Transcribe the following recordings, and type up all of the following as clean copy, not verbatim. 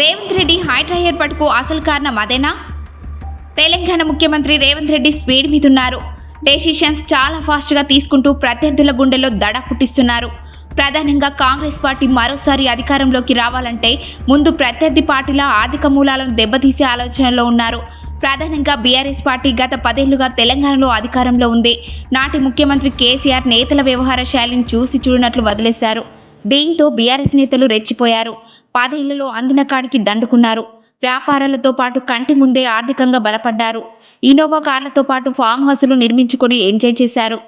రేవంత్ రెడ్డి హైడ్రా ఏర్పాటుకు అసలు కారణం అదేనా? తెలంగాణ ముఖ్యమంత్రి రేవంత్ రెడ్డి స్పీడ్ మీదున్నారు. డెసిషన్స్ చాలా ఫాస్ట్గా తీసుకుంటూ ప్రత్యర్థుల గుండెల్లో దడ పుట్టిస్తున్నారు. ప్రధానంగా కాంగ్రెస్ పార్టీ మరోసారి అధికారంలోకి రావాలంటే ముందు ప్రత్యర్థి పార్టీల ఆర్థిక మూలాలను దెబ్బతీసే ఆలోచనలో ఉన్నారు. ప్రధానంగా బీఆర్ఎస్ పార్టీ గత 10 ఏళ్లుగా తెలంగాణలో అధికారంలో ఉంది. నాటి ముఖ్యమంత్రి కేసీఆర్ నేతల వ్యవహార శైలిని చూసి చూడనట్లు వదిలేశారు. దీంతో బీఆర్ఎస్ నేతలు రెచ్చిపోయారు. 10 ఏళ్లలో అందిన కాడికి దండుకున్నారు. వ్యాపారాలతో పాటు కంటి ముందే ఆర్థికంగా బలపడ్డారు. ఇన్నోవా కార్లతో పాటు ఫామ్ హౌస్లు నిర్మించుకొని ఎంజాయ్ చేశారు.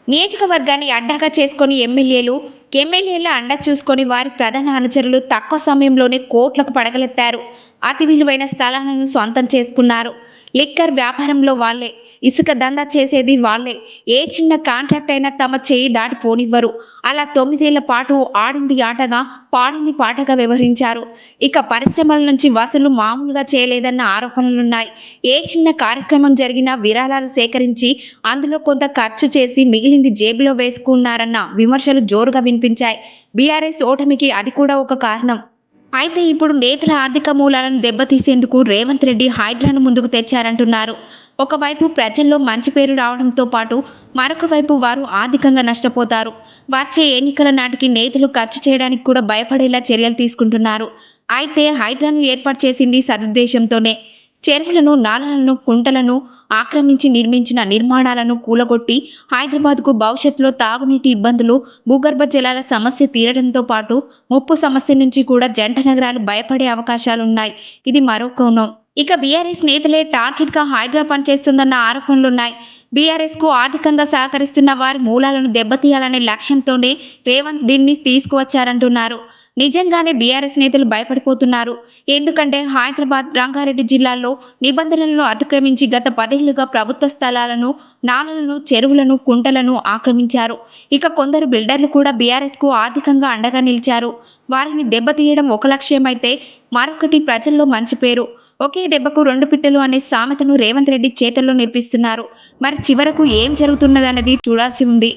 నియోజకవర్గాన్ని అడ్డాగా చేసుకొని ఎమ్మెల్యేల అండ చూసుకొని వారి ప్రధాన అనుచరులు తక్కువ సమయంలోనే కోట్లకు పడగలెత్తారు. అతి విలువైన స్థలాలను సొంతం చేసుకున్నారు. లిక్కర్ వ్యాపారంలో వాళ్ళే, ఇసుక దందా చేసేది వాళ్ళే. ఏ చిన్న కాంట్రాక్ట్ అయినా తమ చేయి దాటి పోనివ్వరు. అలా 9 ఏళ్ల పాటు ఆడింది ఆటగా, పాడింది పాటగా వ్యవహరించారు. ఇక పరిశ్రమల నుంచి వసూలు మామూలుగా చేయలేదన్న ఆరోపణలున్నాయి. ఏ చిన్న కార్యక్రమం జరిగినా విరాళాలు సేకరించి అందులో కొంత ఖర్చు చేసి మిగిలింది జేబులో వేసుకున్నారన్న విమర్శలు జోరుగా వినిపించాయి. బీఆర్ఎస్ ఓటమికి అది కూడా ఒక కారణం. అయితే ఇప్పుడు నేతల ఆర్థిక మూలాలను దెబ్బతీసేందుకు రేవంత్ రెడ్డి హైడ్రాను ముందుకు తెచ్చారంటున్నారు. ఒకవైపు ప్రజల్లో మంచి పేరు రావడంతో పాటు మరొక వైపు వారు ఆర్థికంగా నష్టపోతారు. వచ్చే ఎన్నికల నాటికి నేతలు ఖర్చు చేయడానికి కూడా భయపడేలా చర్యలు తీసుకుంటున్నారు. అయితే హైడ్రాను ఏర్పాటు చేసింది సదుద్దేశంతోనే. చెరువులను, నాలాలను, కుంటలను ఆక్రమించి నిర్మించిన నిర్మాణాలను కూలగొట్టి హైదరాబాద్కు భవిష్యత్తులో తాగునీటి ఇబ్బందులు, భూగర్భ జలాల సమస్య తీరడంతో పాటు ముప్పు సమస్య నుంచి కూడా జంట నగరాలు భయపడే అవకాశాలున్నాయి. ఇది మరో కోణం. ఇక బీఆర్ఎస్ నేతలే టార్గెట్గా హైడ్రా పనిచేస్తుందన్న ఆరోపణలున్నాయి. బీఆర్ఎస్కు ఆర్థికంగా సహకరిస్తున్న వారి మూలాలను దెబ్బతీయాలనే లక్ష్యంతోనే రేవంత్ దీన్ని తీసుకువచ్చారంటున్నారు. నిజంగానే బీఆర్ఎస్ నేతలు భయపడిపోతున్నారు. ఎందుకంటే హైదరాబాద్, రంగారెడ్డి జిల్లాల్లో నిబంధనలను అతిక్రమించి గత 10 ఏళ్లుగా ప్రభుత్వ స్థలాలను, నాలలను, చెరువులను, కుంటలను ఆక్రమించారు. ఇక కొందరు బిల్డర్లు కూడా బీఆర్ఎస్కు ఆర్థికంగా అండగా నిలిచారు. వారిని దెబ్బతీయడం ఒక లక్ష్యమైతే మరొకటి ప్రజల్లో మంచి పేరు. ఒకే దెబ్బకు 2 పిట్టలు అనే సామెతను రేవంత్ రెడ్డి చేతల్లో నేర్పిస్తున్నారు. మరి చివరకు ఏం జరుగుతున్నదన్నది చూడాల్సి ఉంది.